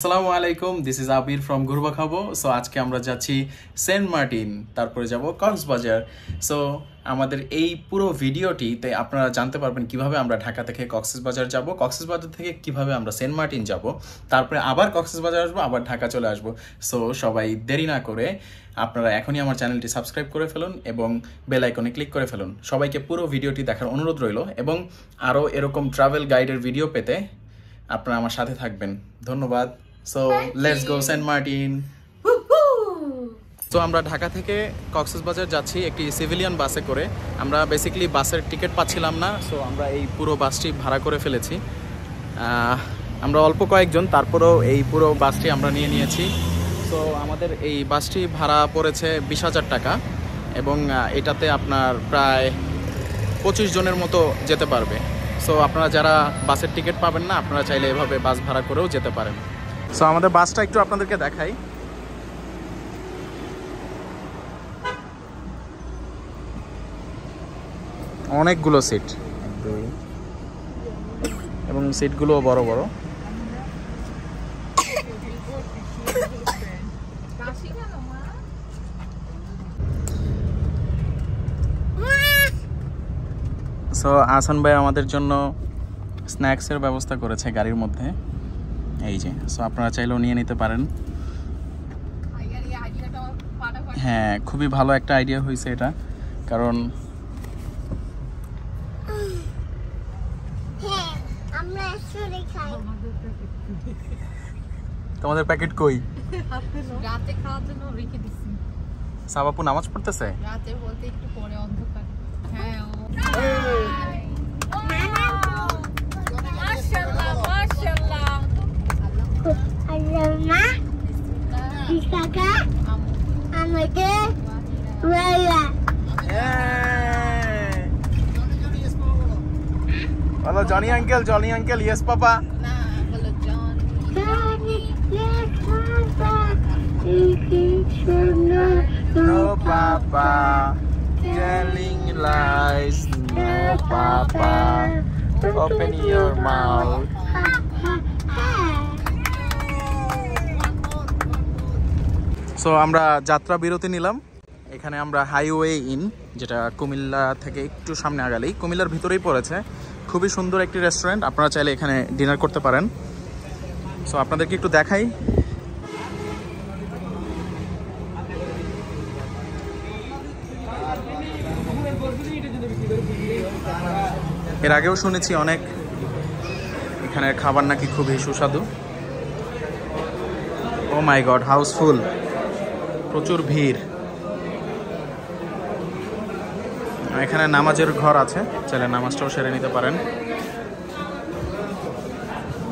আসসালামু আলাইকুম, this is Abir from ঘুরবা খাবো। সো আজকে আমরা যাচ্ছি সেন্ট মার্টিন, তারপরে যাব কক্সবাজার। সো আমাদের এই পুরো ভিডিওটিতে আপনারা জানতে পারবেন কিভাবে আমরা ঢাকা থেকে কক্সবাজার যাব, কক্সবাজার থেকে কিভাবে আমরা সেন্ট মার্টিন যাব, তারপরে আবার কক্সবাজার আসবো, আবার ঢাকা চলে আসবো। সো সবাই দেরি না করে আপনারা এখনই আমার চ্যানেলটি সাবস্ক্রাইব করে ফেলুন এবং বেল আইকনে ক্লিক করে ফেলুন। সবাইকে পুরো ভিডিওটি দেখার অনুরোধ রইল এবং আরও এরকম ট্রাভেল গাইডের ভিডিও পেতে আপনারা আমার সাথে থাকবেন। ধন্যবাদ। So let's go Saint Martin. তো আমরা ঢাকা থেকে কক্সবাজার যাচ্ছি একটি সিভিলিয়ান বাসে করে। আমরা বেসিক্যালি বাসের টিকিট পাচ্ছিলাম না, সো আমরা এই পুরো বাসটি ভাড়া করে ফেলেছি। আমরা অল্প কয়েকজন, তারপরেও এই পুরো বাসটি আমরা নিয়ে নিয়েছি। সো আমাদের এই বাসটি ভাড়া পড়েছে 20,000 টাকা এবং এটাতে আপনার প্রায় 25 জনের মতো যেতে পারবে। সো আপনারা যারা বাসের টিকিট পাবেন না, আপনারা চাইলে এভাবে বাস ভাড়া করেও যেতে পারেন। সো আমাদের বাসটা একটু আপনাদেরকে দেখাই। অনেকগুলো সিট এবং সিটগুলো বড় বড়। সো আসান ভাই আমাদের জন্য স্ন্যাক্সের ব্যবস্থা করেছে গাড়ির মধ্যে, এই যে। সো আপনারা চাইলেও নিয়ে নিতে পারেন। হ্যাঁ, খুবই ভালো একটা আইডিয়া হয়েছে এটা, কারণ তোমাদের প্যাকেট কই? রাতে খাওয়ার জন্য রেখে দিছি। সাবাপু নামাজ পড়তেছে রাতে বলতে একটু পরে অন্ধকার। হ্যাঁ, মাশাআল্লাহ মাশাআল্লাহ। আল্লামা ইসাকা আমাদের ওয়ালা। হ্যালো জনি আঙ্কেল, ইয়েস পাপা। না, বলো Johnny yes papa. No papa telling lies, no papa open your mouth. So আমরা যাত্রা বিরতি নিলাম। এখানে আমরা হাইওয়ে ইন, যেটা কুমিল্লা থেকে একটু সামনে আগালেই কুমিল্লার ভিতরেই পড়েছে। খুবই সুন্দর একটি রেস্টুরেন্ট, আপনারা চাইলে এখানে ডিনার করতে পারেন। সো আপনাদেরকে একটু দেখাই। এর আগেও শুনেছি অনেক এখানের খাবার নাকি খুবই সুস্বাদু। ও মাই গড, হাউসফুল, প্রচুর ভিড়। এখানে নামাজের ঘর আছে, চাইলে নামাজটাও সেরে নিতে পারেন।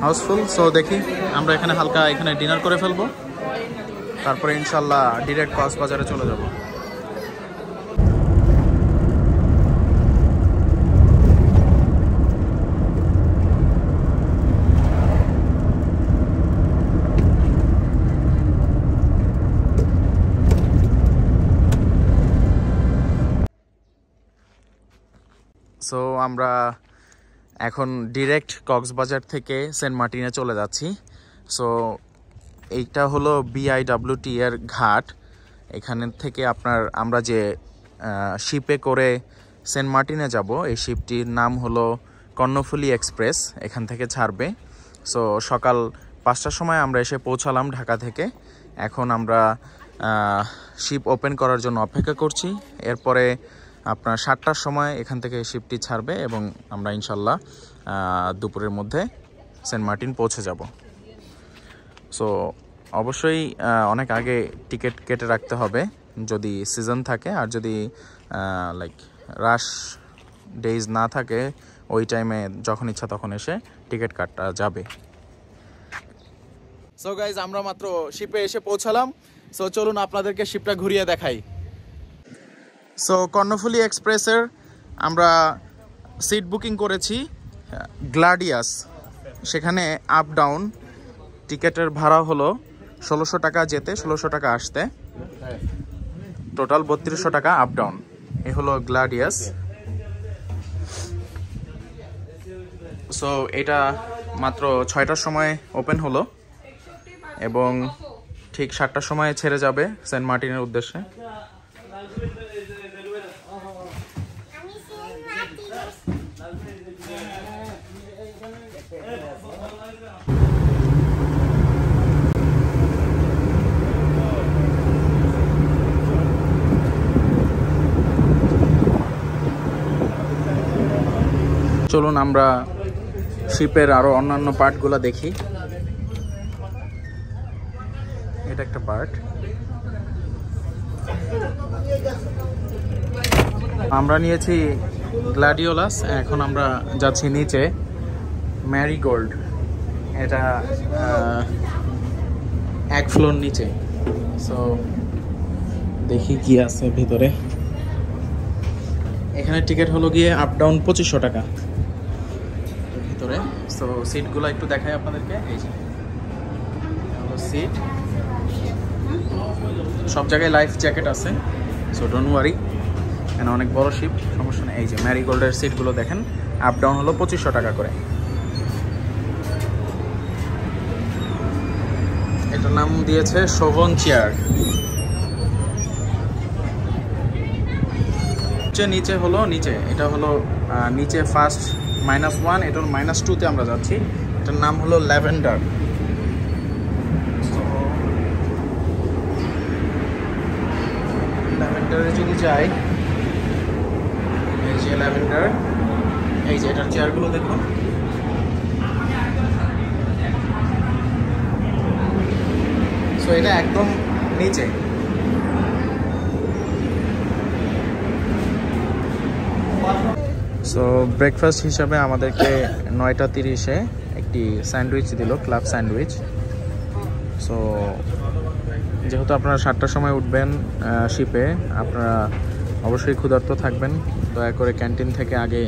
হাউসফুল। সো দেখি আমরা এখানে হালকা ডিনার করে ফেলবো, তারপরে ইনশাল্লাহ ডিরেক্ট কক্সবাজারে চলে যাব। সো আমরা এখন ডিরেক্ট কক্সবাজার থেকে সেন্ট মার্টিনে চলে যাচ্ছি। সো এইটা হলো BIWT এর ঘাট। এখান থেকে আমরা যে শিপে করে সেন্ট মার্টিনে যাব, এই শিপটির নাম হলো কর্ণফুলী এক্সপ্রেস। এখান থেকে ছাড়বে। সো সকাল 5টার সময় আমরা এসে পৌঁছালাম ঢাকা থেকে। এখন আমরা শিপ ওপেন করার জন্য অপেক্ষা করছি। এরপরে আপনার 7টার সময় এখান থেকে শিপটি ছাড়বে এবং আমরা ইনশাল্লাহ দুপুরের মধ্যে সেন্ট মার্টিন পৌঁছে যাব। সো অবশ্যই অনেক আগে টিকিট কেটে রাখতে হবে যদি সিজন থাকে, আর যদি লাইক রাশ ডেজ না থাকে, ওই টাইমে যখন ইচ্ছা তখন এসে টিকিট কাটা যাবে। সো গাইজ, আমরা মাত্র শিপে এসে পৌঁছালাম। সো চলুন আপনাদেরকে শিপটা ঘুরিয়ে দেখাই। সো কর্ণফুলী এক্সপ্রেসের আমরা সিট বুকিং করেছি গ্লাডিয়াস। সেখানে আপ ডাউন টিকেটের ভাড়া হলো 1600 টাকা যেতে, 1600 টাকা আসতে, টোটাল 3200 টাকা আপ ডাউন। এ হলো গ্লাডিয়াস। সো এটা মাত্র 6টার সময় ওপেন হলো। এবং ঠিক 7টার সময় ছেড়ে যাবে সেন্ট মার্টিনের উদ্দেশ্যে। চলুন আমরা শিপের আরো অন্যান্য পার্টগুলো দেখি। এটা একটা পার্ট। আমরা নিয়েছি গ্ল্যাডিওলাস, এখন আমরা যাচ্ছি নিচে ম্যারিগোল্ড। এটা 1 ফ্লোর নিচে। সো দেখি কি আছে ভিতরে। এখানে টিকিট হলো গিয়ে আপ ডাউন 2500 টাকা ভিতরে। সো সিটগুলো একটু দেখাই আপনাদেরকে। এই যে হলো সিট, সব জায়গায় লাইফ জ্যাকেট আছে, সো ডোন্ট ওয়ারি। এখানে অনেক বড় শিপ, সমস্যা নেই। এই যে ম্যারিগোল্ডের সিটগুলো দেখেন, আপ ডাউন হলো 2500 টাকা করে। এটার নাম দিয়েছে শোভন চেয়ার। নিচে হলো নিচে, এটা হলো নিচে ফার্স্ট -1, এটা হলো -2তে আমরা যাচ্ছি। এটার নাম হলো ল্যাভেন্ডার। ল্যাভেন্ডারে যদি যাই, এই যে ল্যাভেন্ডার, এই যে এটার চেয়ারগুলো দেখুন। সো এটা একদম নিচে। সো ব্রেকফাস্ট হিসাবে আমাদেরকে 9:30-এ একটি স্যান্ডউইচ দিল, ক্লাব স্যান্ডউইচ। সো যেহেতু আপনারা 7টার সময় উঠবেন শিপে, আপনারা অবশ্যই ক্ষুধার্ত থাকবেন। দয়া করে ক্যান্টিন থেকে আগে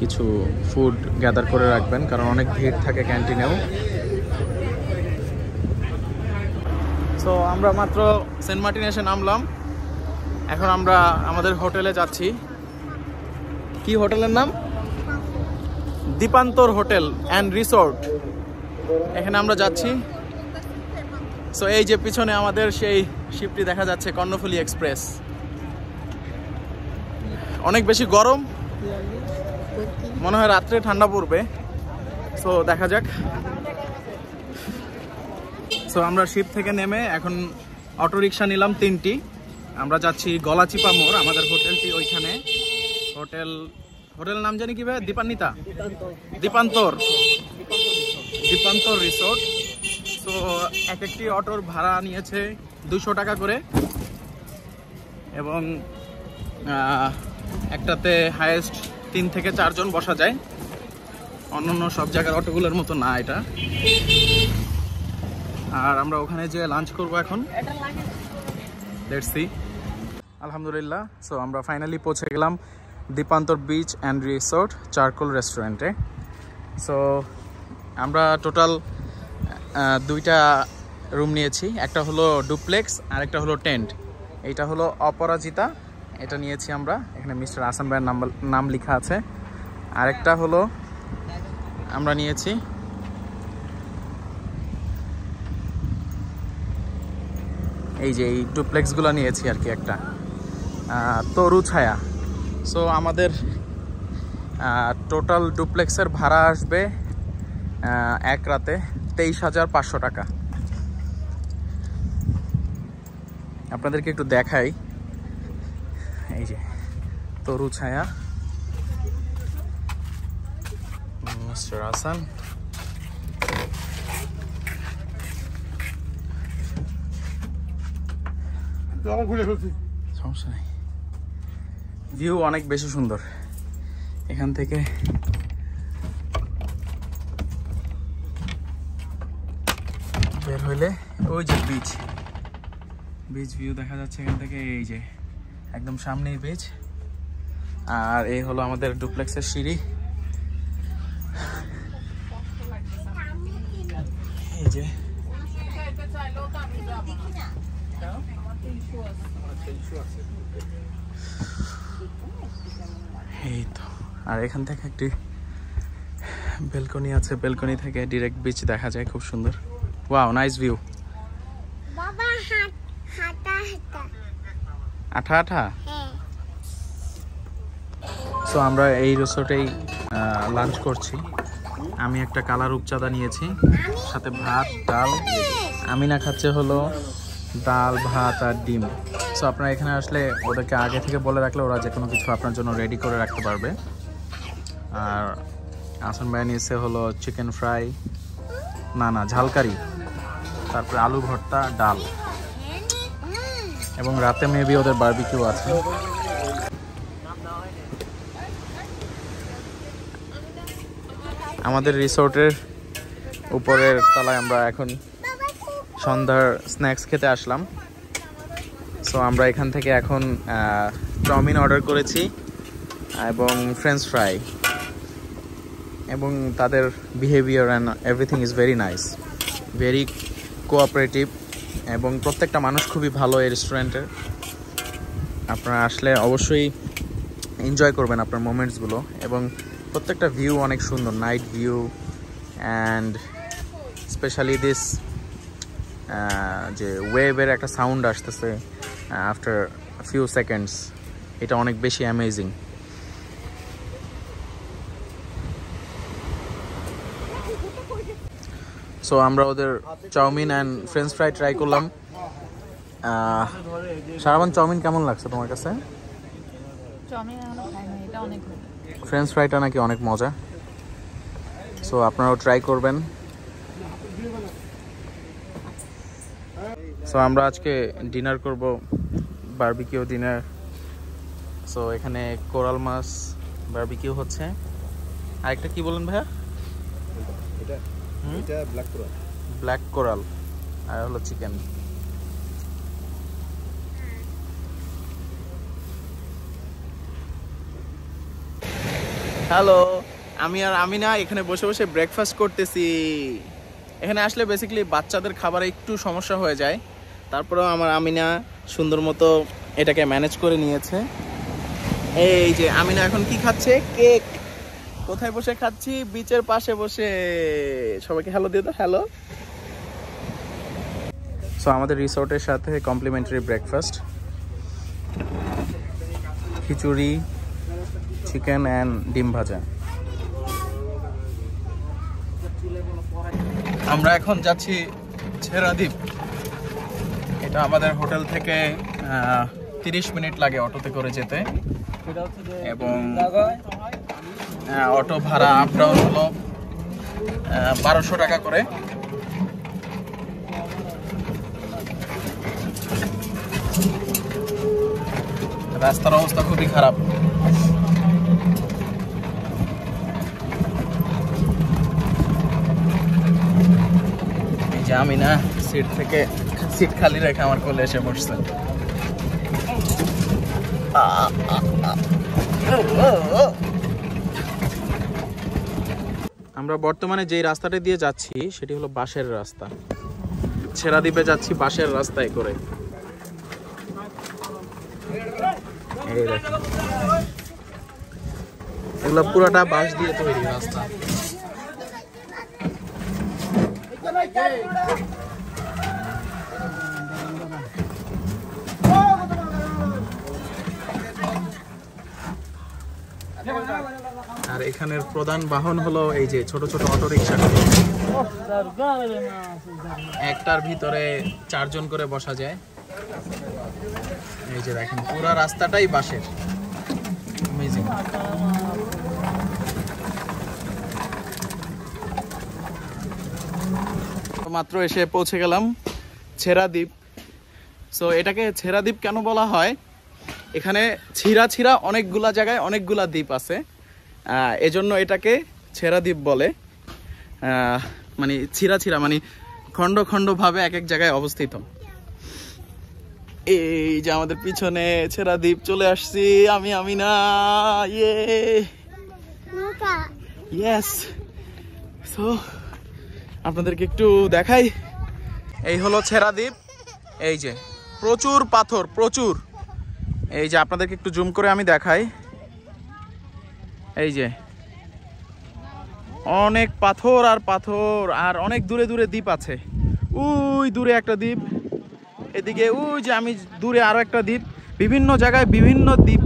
কিছু ফুড গ্যাদার করে রাখবেন, কারণ অনেক ভিড় থাকে ক্যান্টিনেও। সো আমরা মাত্র সেন্ট মার্টিন এসে নামলাম, এখন আমরা আমাদের হোটেলে যাচ্ছি। কি হোটেলের নাম? দীপান্তর হোটেল অ্যান্ড রিসোর্ট। এখানে আমরা যাচ্ছি। সো এই যে পিছনে আমাদের সেই শিপটি দেখা যাচ্ছে, কর্ণফুলী এক্সপ্রেস। অনেক বেশি গরম, মনে হয় রাত্রে ঠান্ডা পড়বে। সো দেখা যাক। সো আমরা শিপ থেকে নেমে এখন অটোরিকশা নিলাম 3টি। আমরা যাচ্ছি গলাচিপা মোড়, আমাদের হোটেলটি ওইখানে। হোটেল নাম জানি কি ভাই? দীপান্তর রিসোর্ট। তো এক একটি অটোর ভাড়া নিয়েছে 200 টাকা করে, এবং একটাতে হাইয়েস্ট 3 থেকে 4 জন বসা যায়। অন্যান্য সব জায়গার অটোগুলোর মতো না এটা। আর আমরা ওখানে যে লাঞ্চ করব এখন, লেটস সি। আলহামদুলিল্লাহ, সো আমরা ফাইনালি পৌঁছে গেলাম দীপান্তর বিচ অ্যান্ড রিসোর্ট চারকোল রেস্টুরেন্টে। সো আমরা টোটাল 2টা রুম নিয়েছি, একটা হলো ডুপ্লেক্স আর একটা হলো টেন্ট। এইটা হলো অপরাজিতা, এটা নিয়েছি আমরা, এখানে মিস্টার আসান ভাইয়ের নাম লেখা আছে। আরেকটা হলো আমরা নিয়েছি এই যে এই ডুপ্লেক্সগুলো নিয়েছি আর কি, একটা তরু ছায়া। সো আমাদের টোটাল ডুপ্লেক্সের ভাড়া আসবে এক রাতে 23,500 টাকা। আপনাদেরকে একটু দেখাই, এই যে তরু ছায়া, মিস্টার হাসান। সমস্যা নেই, ভিউ অনেক বেশি সুন্দর এখান থেকে। বের হইলে ওই যে বিচ ভিউ দেখা যাচ্ছে এখান থেকে, এই যে একদম সামনেই বিচ। আর এই হলো আমাদের ডুপ্লেক্সের সিঁড়ি। এই যে এই তো, আর এখান থেকে একটি বেলকনি আছে, বেলকনি থেকে ডিরেক্ট বিচ দেখা যায়, খুব সুন্দর। Wow, nice view. বাবা হাঁটা আঠা আঠা। সো আমরা এই রিসোর্টেই লাঞ্চ করছি। আমি একটা কালা রূপচাঁদা নিয়েছি, সাথে ভাত ডাল। আমিনা খাচ্ছে হলো ডাল ভাত আর ডিম। সো আপনারা এখানে আসলে ওদেরকে আগে থেকে বলে রাখলে ওরা যে কোনো কিছু আপনার জন্য রেডি করে রাখতে পারবে। আর আসান ভাই নিয়েছে হলো চিকেন ফ্রাই, না ঝালকারি, তারপরে আলু ভর্তা, ডাল, এবং রাতে মেবি ওদের বারবিকিউ আছে। আমাদের রিসোর্টের উপরের তলায় আমরা এখন সন্ধ্যার স্ন্যাক্স খেতে আসলাম। সো আমরা এখান থেকে এখন চাউমিন অর্ডার করেছি এবং ফ্রেঞ্চ ফ্রাই, এবং তাদের behaviour and everything is very nice, very cooperative, এবং প্রত্যেকটা মানুষ খুবই ভালো এই রেস্টুরেন্টের। আপনারা আসলে অবশ্যই এনজয় করবেন আপনার মোমেন্টসগুলো, এবং প্রত্যেকটা ভিউ অনেক সুন্দর, night view, and specially this যে ওয়েভের একটা সাউন্ড আসতেছে আফটার ফিউ সেকেন্ডস, এটা অনেক বেশি অ্যামেজিং। সো আমরা ওদের chowmein and french fry try করলাম। সারাবান, চাউমিন কেমন লাগছে তোমার কাছে? ফ্রেঞ্চ ফ্রাইটা নাকি অনেক মজা। সো আপনারাও ট্রাই করবেন। সো আমরা আজকে ডিনার করব, বারবিকিউ ডিনার। সো এখানে কোরাল মাছ বারবিকিউ হচ্ছে। আরেকটা কি বলেন ভাইয়া? এটা ব্ল্যাক কোরাল, আর হলো চিকেন। হ্যালো, আমি আর আমিনা এখানে বসে বসে ব্রেকফাস্ট করতেছি। এখানে আসলে বেসিক্যালি বাচ্চাদের খাবারে একটু সমস্যা হয়ে যায়, তারপরেও আমার আমিনা সুন্দর মতো এটাকে ম্যানেজ করে নিয়েছে। এই যে আমিনা এখন কি খাচ্ছে? কেক। কোথায় বসে খাচ্ছি? বিচের পাশে বসে। সবাইকে হ্যালো দিয়ে দাও, হ্যালো। সো আমাদের রিসোর্টের সাথে complimentary breakfast, khichuri, chicken and ডিম ভাজা। আমরা এখন যাচ্ছি ছেড়াদ্বীপ। এটা আমাদের হোটেল থেকে 30 মিনিট লাগে অটোতে করে যেতে, এবং অটো ভাড়া আপ ডাউন হলো 1200 টাকা করে। রাস্তার অবস্থা খুবই খারাপ। এই যে আমি না সিট খালি রেখে আমার কোলে এসে বসছে। আমরা বর্তমানে যেই রাস্তাটা দিয়ে যাচ্ছি সেটি হলো বাঁশের রাস্তা। ছেড়াদ্বীপে যাচ্ছি বাঁশের রাস্তায় করে। এই দেখেন, এগুলো পুরোটা বাঁশ দিয়ে তৈরি রাস্তা। আর এখানের প্রধান বাহন হলো এই যে ছোট ছোট অটোরিকশা। একটার ভিতরে 4 জন করে বসা যায়। এই যে দেখেন, পুরো রাস্তাটাই বাঁশের। অ্যামেজিং। মাত্র এসে পৌঁছে গেলাম ছেড়াদ্বীপ। সো এটাকে ছেড়াদ্বীপ কেন বলা হয়? এখানে ছিঁড়া অনেকগুলা জায়গায় অনেকগুলা দ্বীপ আছে, এজন্য এটাকে ছেড়াদ্বীপ বলে। মানে ছিঁড়া মানে খণ্ড খণ্ড ভাবে এক এক জায়গায় অবস্থিত। এই যে আমাদের পিছনে ছেড়াদ্বীপ চলে আসছি আমি না। ইয়েস। সো আপনাদেরকে একটু দেখাই, এই হলো ছেড়াদ্বীপ। এই যে প্রচুর পাথর, প্রচুর। এই যে আপনাদেরকে একটু জুম করে আমি দেখাই, এই যে অনেক পাথর আর পাথর, আর অনেক দূরে দূরে দ্বীপ আছে, ওই দূরে একটা দ্বীপ, এদিকে ওই যে আমি দূরে আরো একটা দ্বীপ, বিভিন্ন জায়গায় বিভিন্ন দ্বীপ,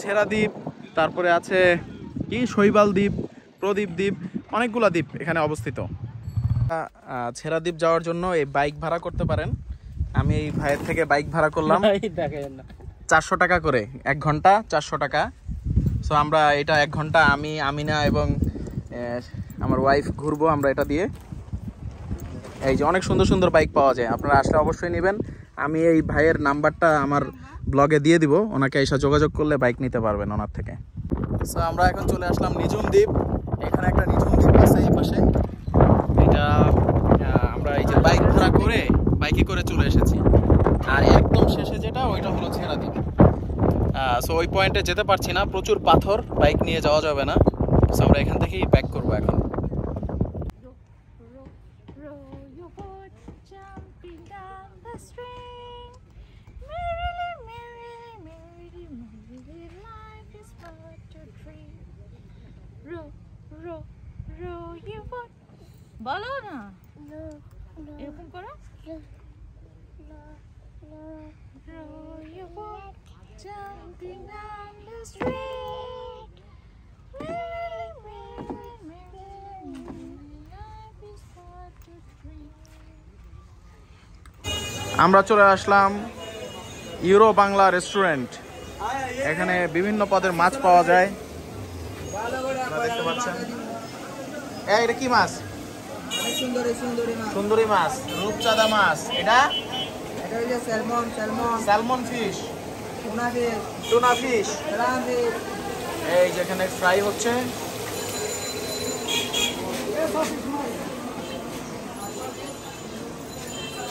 ছেড়া দ্বীপ, তারপরে আছে কি শৈবাল দ্বীপ, প্রদীপ দ্বীপ, অনেকগুলা দ্বীপ এখানে অবস্থিত। ছেড়া দ্বীপ যাওয়ার জন্য এই বাইক ভাড়া করতে পারেন। আমি এই ভাইয়ের থেকে বাইক ভাড়া করলাম 400 টাকা করে, 1 ঘন্টা 400 টাকা। সো আমরা এটা 1 ঘন্টা আমি, আমিনা এবং আমার ওয়াইফ ঘুরবো আমরা এটা দিয়ে। এই যে অনেক সুন্দর সুন্দর বাইক পাওয়া যায়, আপনারা আসলে অবশ্যই নেবেন। আমি এই ভাইয়ের নাম্বারটা আমার ব্লগে দিয়ে দিব, ওনাকে এসে যোগাযোগ করলে বাইক নিতে পারবেন ওনার থেকে। সো আমরা এখন চলে আসলাম নিঝুম দ্বীপ। এখানে একটা নিঝুম দ্বীপ আছে এই পাশে, এটা আমরা এই যে বাইক ভাড়া করে বাইকে করে চলে এসেছি। আর একদম শেষে যেটা ওইটা হলো ছেড়া দ্বীপ। সো ওই পয়েন্টে যেতে পারছি না, প্রচুর পাথর, বাইক নিয়ে যাওয়া যাবে না। সো আমরা এখান থেকেই ব্যাক করবো এখন। বলো না এরকম করো। Jumping down the street, life is but a dream. আমরা চলে আসলাম ইউরো বাংলা রেস্টুরেন্ট। এখানে বিভিন্ন পদের মাছ পাওয়া যায়, দেখতে পাচ্ছেন। এটা কি মাছ? সুন্দরী মাছ, রূপচাঁদা মাছ। এটা স্যালমন ফিশ, টুনা ফিশ। এই যেখানে ফ্রাই হচ্ছে।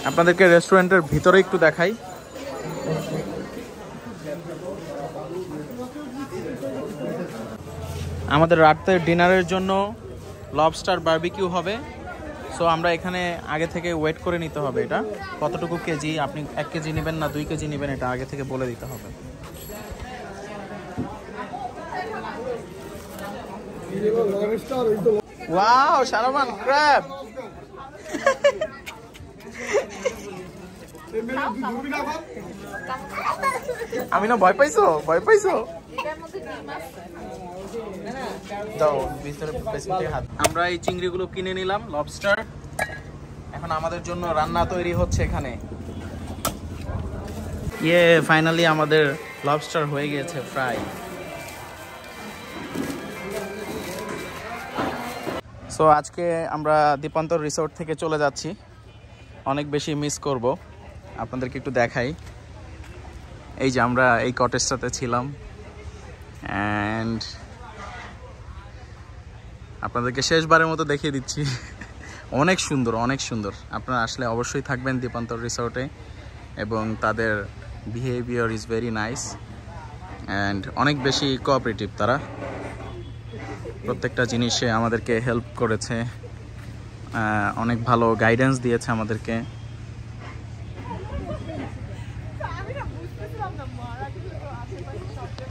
আপনাদেরকে রেস্টুরেন্টের ভিতরে একটু দেখাই। আমাদের রাতের ডিনারের জন্য লবস্টার বারবিকিউ হবে। সো আমরা এখানে আগে থেকে ওয়েট করে নিতে হবে। এটা কতটুকু কেজি, আপনি 1 কেজি নেবেন না 2 কেজি নেবেন, এটা আগে থেকে বলে দিতে হবে। ওয়াও, শারমান ক্র্যাব। আমি না ভয় পাইছো? ভয় পাইছো? দাও ভিতরে পেছনে হাত। আমরা এই চিংড়িগুলো কিনে নিলাম, লবস্টার। এখন আমাদের জন্য রান্না তৈরি হচ্ছে এখানে। ফাইনালি আমাদের লবস্টার হয়ে গিয়েছে ফ্রাই। সো আজকে আমরা দীপান্তর রিসোর্ট থেকে চলে যাচ্ছি, অনেক বেশি মিস করব। আপনাদেরকে একটু দেখাই। এই যে আমরা এই কটেজটাতে ছিলাম, অ্যান্ড আপনাদেরকে শেষবারের মতো দেখিয়ে দিচ্ছি। অনেক সুন্দর, অনেক সুন্দর। আপনারা আসলে অবশ্যই থাকবেন দীপান্তর রিসোর্টে, এবং তাদের behaviour is very nice and অনেক বেশি কোঅপারেটিভ। তারা প্রত্যেকটা জিনিসে আমাদেরকে হেল্প করেছে, অনেক ভালো গাইডেন্স দিয়েছে আমাদেরকে।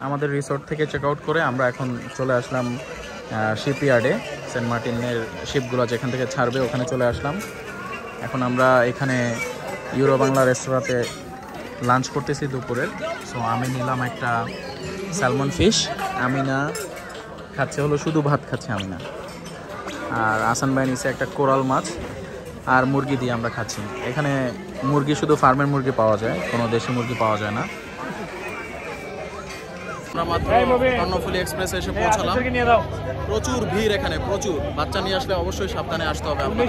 আমাদের রিসোর্ট থেকে চেক আউট করে আমরা এখন চলে আসলাম শিপইয়ার্ডে। সেন্ট মার্টিনের শিপগুলো যেখান থেকে ছাড়বে ওখানে চলে আসলাম। এখন আমরা এখানে ইউরো বাংলা রেস্তোরাঁতে লাঞ্চ করতেছি দুপুরের। সো আমি নিলাম একটা স্যালমন ফিশ, আমি না খাচ্ছে হলো শুধু ভাত খাচ্ছে আমি না, আর আসান ভাই নিচে একটা কোরাল মাছ আর মুরগি দিয়ে আমরা খাচ্ছি। এখানে মুরগি শুধু ফার্মের মুরগি পাওয়া যায়, কোনো দেশি মুরগি পাওয়া যায় না। আমরা মাত্র কর্ণফুলী এক্সপ্রেসে এসে পৌঁছালাম। প্রচুর ভিড় এখানে, প্রচুর। বাচ্চা নিয়ে আসলে অবশ্যই সাবধানে আসতে হবে আপনাদের।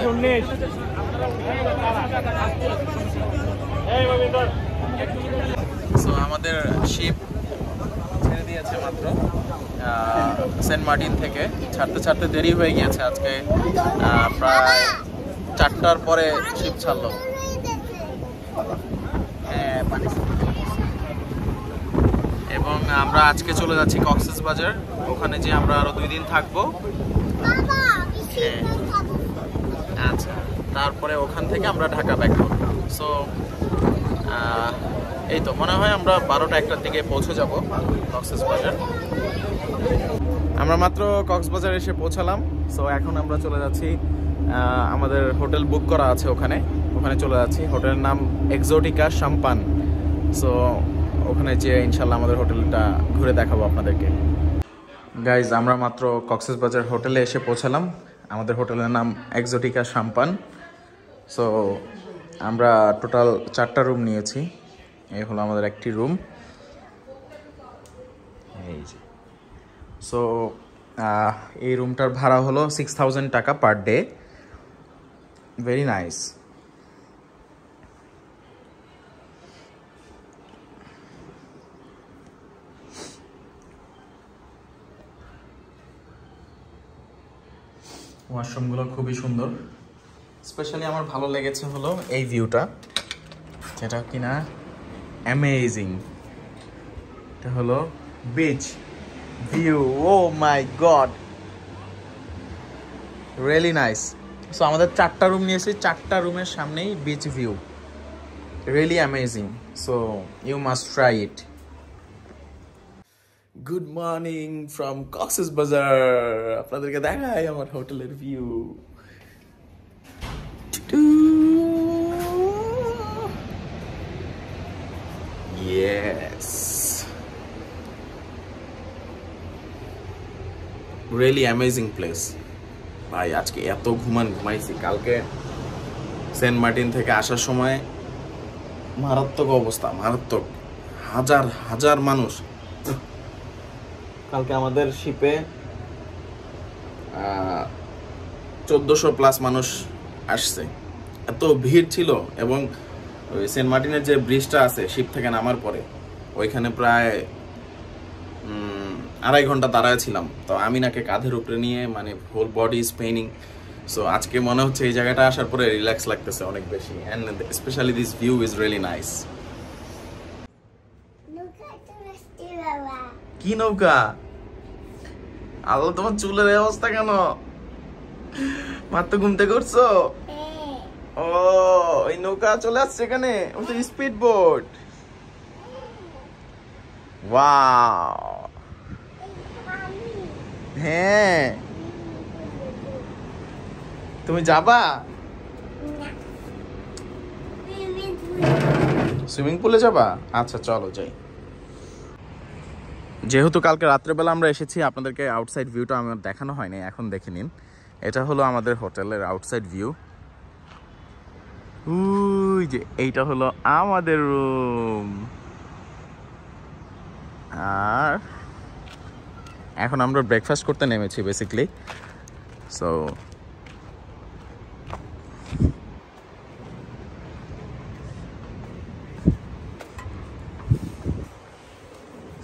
সো আমাদের শিপ ছেড়ে দিয়েছে মাত্র সেন্ট মার্টিন থেকে। ছাড়তে ছাড়তে দেরি হয়ে গিয়েছে আজকে, প্রায় 4টার পরে শিপ ছাড়লো। হ্যাঁ, পানি। এবং আমরা আজকে চলে যাচ্ছি কক্সবাজার, ওখানে যে আমরা আরো 2 দিন থাকবো। আচ্ছা, তারপরে ওখান থেকে আমরা ঢাকা ব্যাক করব। সো এই তো মনে হয় আমরা 12টা-1টার দিকে পৌঁছে যাব কক্সবাজার। আমরা মাত্র কক্সবাজার এসে পৌঁছালাম। সো এখন আমরা চলে যাচ্ছি আমাদের হোটেল বুক করা আছে, ওখানে চলে যাচ্ছি। হোটেলের নাম এক্সোটিকা শাম্পান। সো ওখানে যে ইনশাল্লাহ আমাদের হোটেলটা ঘুরে দেখাবো আপনাদেরকে। গাইজ, আমরা মাত্র কক্সবাজার হোটেলে এসে পৌঁছালাম। আমাদের হোটেলের নাম এক্সোটিকা শাম্পান। সো আমরা টোটাল 4টা রুম নিয়েছি। এই হলো আমাদের একটি রুম, এই যে। সো এই রুমটার ভাড়া হলো 6000 টাকা পার ডে। Very nice. ওয়াশরুমগুলো খুবই সুন্দর। স্পেশালি আমার ভালো লেগেছে হলো এই ভিউটা, যেটা কিনা অ্যামেজিং। এটা হলো beach view. Oh my god, really nice. So আমাদের 4টা রুম নিয়েছি, 4টা রুমের সামনেই beach view, really amazing. So you must try it. Good morning from Cox's Bazar. আপনাদেরকে দেখাই আমার হোটেলের view. Yes, really amazing place. ভাই আজকে এত ঘুমাইছি। কালকে সেন্ট মার্টিন থেকে আসার সময় মারাত্মক অবস্থা, মারাত্মক। হাজার মানুষ। কালকে আমাদের শিপে 1400+ মানুষ আসছে। এত ভিড় ছিল। এবং ওই সেন্ট মার্টিনের যে ব্রিজটা আছে শিপ থেকে নামার পরে, ওইখানে প্রায় 2.5 ঘন্টা দাঁড়ায় ছিলাম। তো আমি নাকে কাঁধের উপরে নিয়ে, মানে whole body is paining. So আজকে মনে হচ্ছে এই জায়গাটা আসার পরে রিল্যাক্স লাগতেছে অনেক বেশি। And specially this view is really nice. কি নৌকা? আল্লাহ, তোমার চুলের অবস্থা কেন? মাত্র ঘুম থেকে উঠছো? ও, ওই নৌকা চলে আসছে এখানে। ওই তো স্পিড বোট। ওয়াও, হ্যাঁ। তুমি যাবা সুইমিং পুলে? যাবা? আচ্ছা, চলো যাই। যেহেতু কালকে রাত্রেবেলা আমরা এসেছি, আপনাদেরকে আউটসাইড ভিউটা আমার দেখানো হয়নি, এখন দেখে নিন। এটা হলো আমাদের হোটেলের আউটসাইড ভিউ। ওই যে এইটা হলো আমাদের রুম। আর এখন আমরা ব্রেকফাস্ট করতে নেমেছি basically.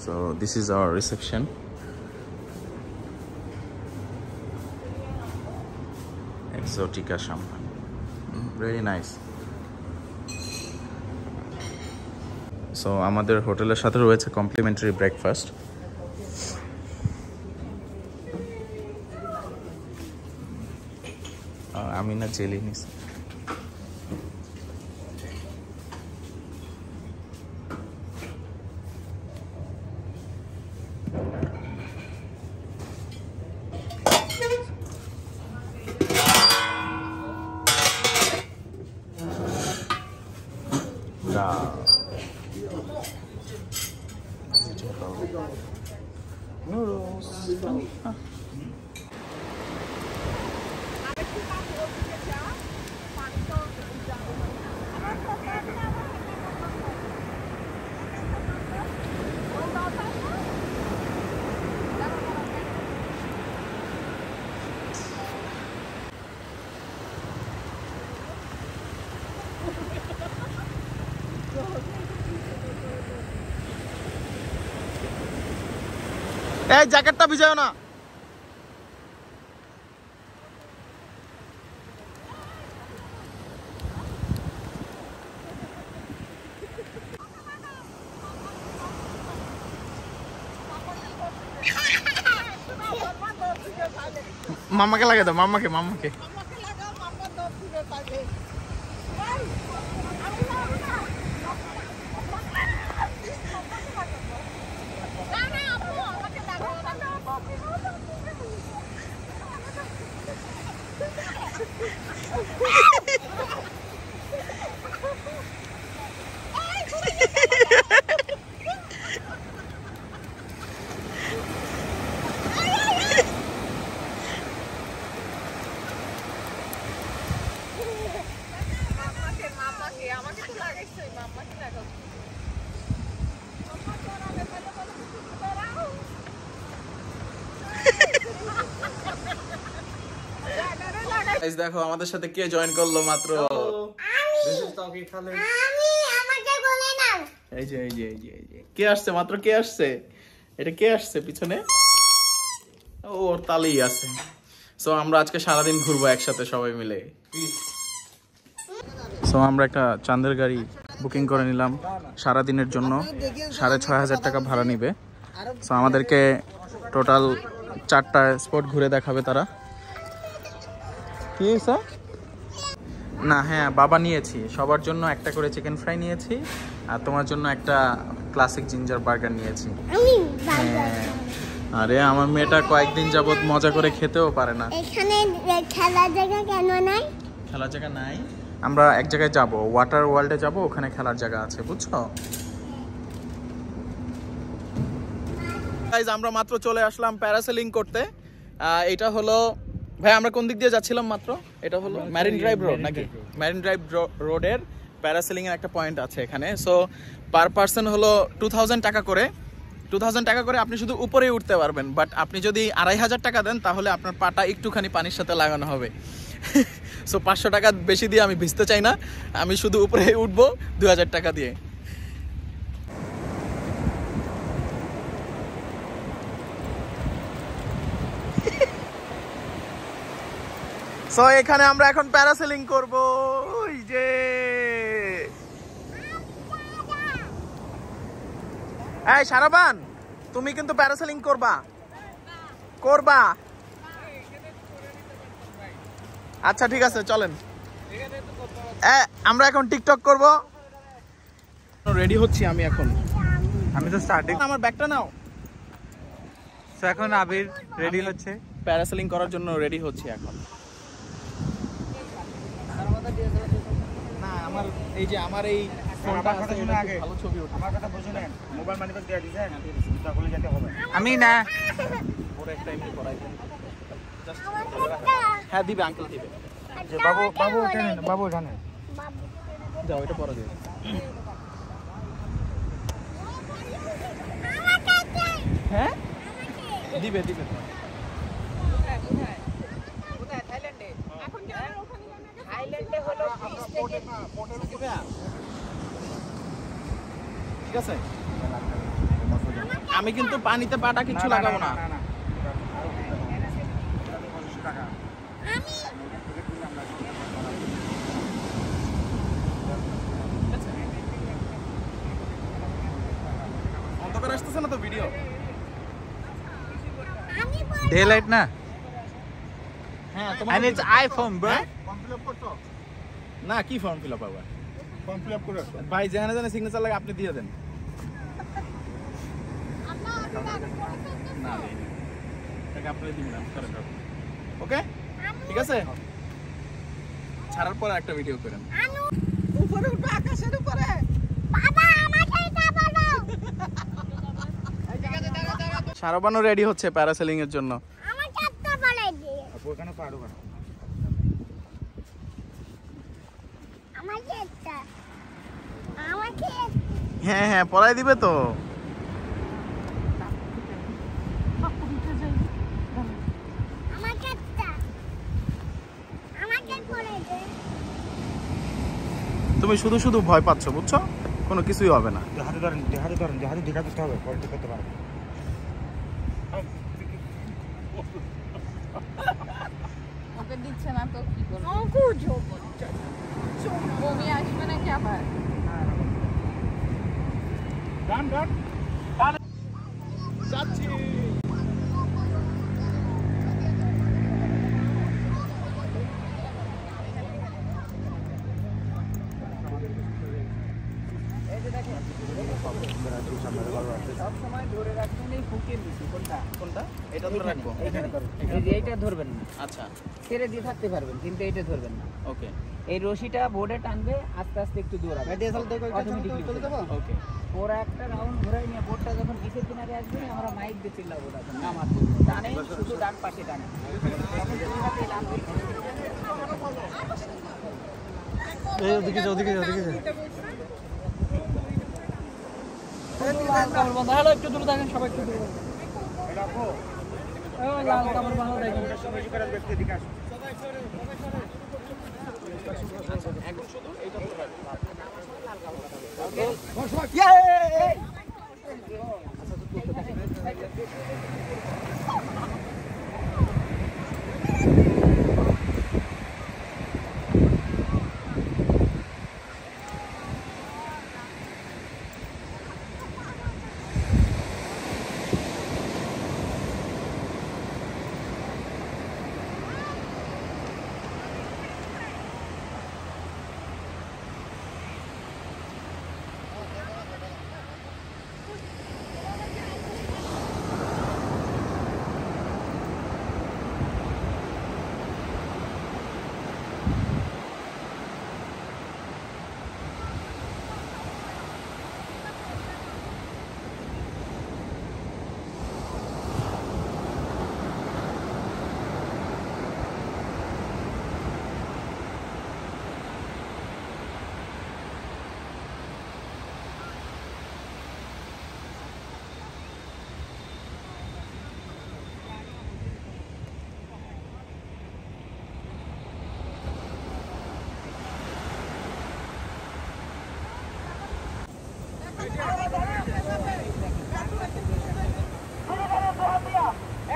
So this is our reception. Exotica Champagne. Very nice. So আমাদের হোটেলের সাথে রয়েছে কমপ্লিমেন্টারি ব্রেকফাস্ট। আমি না জেলি নিস। Noodles. এই জ্যাকেটটা ভিজাও না। মাম্মাকে লাগে দাও, মাম্মাকে। গাইস দেখো আমাদের সাথে কে জয়েন করলো মাত্র। আমি আমাকে বলে নাও। এই যে কে আসছে মাত্র, কে আসছে, এটা কে আসছে পিছনে? ও ওর তালেই আছে। সো আমরা আজকে সারাদিন ঘুরবো একসাথে সবাই মিলে। সো আমরা একটা চাঁদের গাড়ি বুকিং করে নিলাম সারাদিনের জন্য, 6,500 টাকা ভাড়া নিবে। সো আমাদেরকে টোটাল 4টা স্পট ঘুরে দেখাবে তারা। কি হয়েছে? না হ্যাঁ বাবা নিয়েছি, সবার জন্য একটা করে চিকেন ফ্রাই নিয়েছি, আর তোমার জন্য একটা ক্লাসিক জিঞ্জার বার্গার নিয়েছি। আমি হ্যাঁ, আরে আমার মেয়েটা কয়েকদিন যাবত মজা করে খেতেও পারে না। এখানে খেলার জায়গা কেন নাই? খেলার জায়গা নাই, আমরা এক জায়গায় যাব, ওয়াটার ওয়ার্ল্ডে যাব, ওখানে খেলার জায়গা আছে, বুঝছো? গাইস আমরা মাত্র চলে আসলাম প্যারাসেলিং করতে। এটা হলো ভাই, আমরা কোন দিক দিয়ে যাচ্ছিলাম মাত্র? এটা হলো ম্যারিন ড্রাইভ রোড নাকি? ম্যারিন ড্রাইভ রোডের প্যারাসেলিং এর একটা পয়েন্ট আছে এখানে। সো পার পার্সন হলো 2000 টাকা করে। 2000 টাকা করে আপনি শুধু উপরেই উঠতে পারবেন, বাট আপনি যদি 2500 টাকা দেন তাহলে আপনার পাটা একটুখানি পানির সাথে লাগানো হবে। সো 500 টাকা বেশি দিয়ে আমি ভিজতে চাই না, আমি শুধু উপরে উঠবো 2000 টাকা দিয়ে। সো এখানে আমরা এখন প্যারাসেলিং করব। ওই যে এই সারাবান, তুমি কিন্তু প্যারাসেলিং করবা। আচ্ছা ঠিক আছে চলেন। আমরা এখন টিকটক করব। রেডি হচ্ছি আমি এখন। আমি তো স্টার্টিং। আমার ব্যাগটা নাও। তো এখন আবির রেডি হচ্ছে প্যারাসেলিং করার জন্য রেডি হচ্ছি এখন। না আমার এই যে আমার এই ফোনটা আছে, এটা খুব ভালো ছবি ওঠে। আমার কথা বুঝুন, মোবাইল মানি ব্যাগ দিয়ে দিছেন, সকলে যেতে হবে। আমি না পরে একটা এমনি করাই দেন। হ্যাঁ দিবে, আঙ্কেল দিবে। যে বাবু ওখানে, বাবু ওখানে যাও, এটা পরে দিবে। হ্যাঁ দিবে। ঠিক আছে, আমি কিন্তু পানিতে পাটা কিছু লাগাবো না। অন্ধকার আসতেছে না তো ভিডিও? ডে লাইট না। হ্যাঁ And it's iPhone, bro. না কি ফর্ম ফিল আপ আবার? ফর্ম ফিল আপ করে ভাই যেখানে সিগনেচার লাগে আপনি দিয়ে দেন। না এটা আপনি দিবেন, ওকে ঠিক আছে। ছাড়ার পর একটা ভিডিও করেন। উপরে উঠবে, আকাশের উপরে। বাবা আমাকে এটা বলো। সারাবানও রেডি হচ্ছে প্যারাসেলিং এর জন্য। আমাকে একটা বলে দে। ওখানে পারো না। আমাকে একটা। আমাকে হ্যাঁ পড়াই দিবে তো। আমাকে একটা। আমাকে বলে দে। তুমি শুধু ভয় পাচ্ছ, বুঝছো? কোনো কিছুই হবে না। হাতে ধরেন, দেখা দিতে হবে, পরে করতে পারবে। ওকে দিচ্ছে না তো কি করবো? বমি আসবে নাকি আবার? যাচ্ছি। কোনটা? এটা ধরে রাখবো। এইটা ধরবেন না, আচ্ছা ছেড়ে দিয়ে থাকতে পারবেন, কিন্তু এইটা ধরবেন না। ওকে এই রশিটা বোর্ডে টানবে, আস্তে আস্তে একটু দৌড়াবে, অটোমেটিকলি। ওকে ওরা একটা রাউন্ড ঘুরাই নিয়ে বোর্ডটা যখন নিচের কিনারে আসবে, আমরা মাইক দিয়ে চিল্লাবো তখন নামাতে। টানে শুধু ডান পাশে টানে, তখন দুই হাতে ডান দিকে। ওদিকে যাও। লাল কাপড় বাঁধা হলো, একটু দূরে থাকেন সবাই, একটু দূরে। লাল কাপড় বাঁধা দেখেন।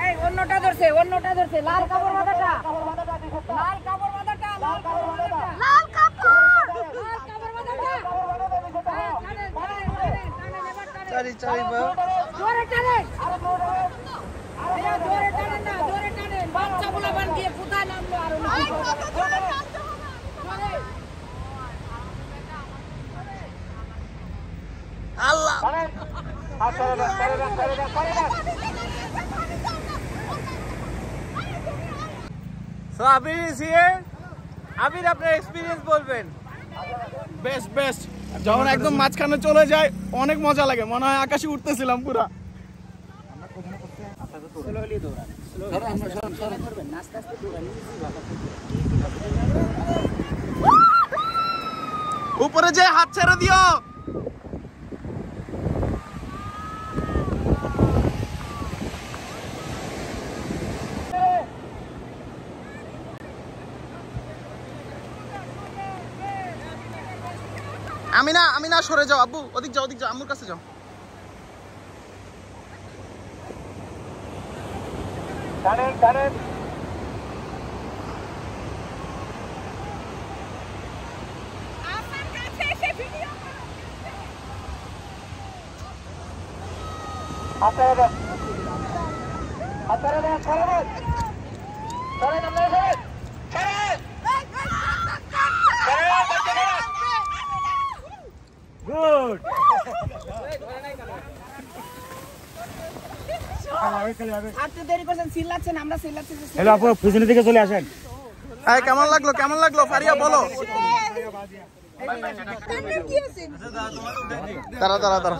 এই অন্যটা ধরছে, অন্যটা ধরছে, লাল কাপড় বাঁধাটা, লাল কাপড় বাঁধাটা, লাল কাপড় বাঁধাটা, লাল কাপড় লাল কাপড় বাঁধাটা। চারি চারি বা জোরে টানেন, ভাইয়া জোরে টানেন না, জোরে টানেন। বাচ্চা পোলাপান দিয়ে কোথায় নামলো আর উনি কি করবে? জোরে। আল্লাহ সো আবির ইজ হিয়ার। আবির আপনার এক্সপেরিয়েন্স বলবেন। বেস্ট বেস্ট, যখন একদম মাঝখানে চলে যায় অনেক মজা লাগে, মনে হয় আকাশে উঠতেছিলাম পুরা। স্লোলি দৌড়ান, স্লোলি আমরা করবেন, আস্তে আস্তে দৌড়ান, উপরে যে হাত ছেড়ে দিও। আমি না সরে যাও আব্বু, ওদিক যাও, ওদিক যাও, আম্মুর কাছে যাও। আমার কাছে এসে ভিডিও গুড আর তো দেরি করছেন, চিল্লাচ্ছেন, আমরা চিল্লাচ্ছি। হ্যালো আপু, পিছনের দিকে চলে আসেন। এই কেমন লাগলো, কেমন লাগলো ফারিয়া বলো। দাঁড়া দাঁড়া দাঁড়া,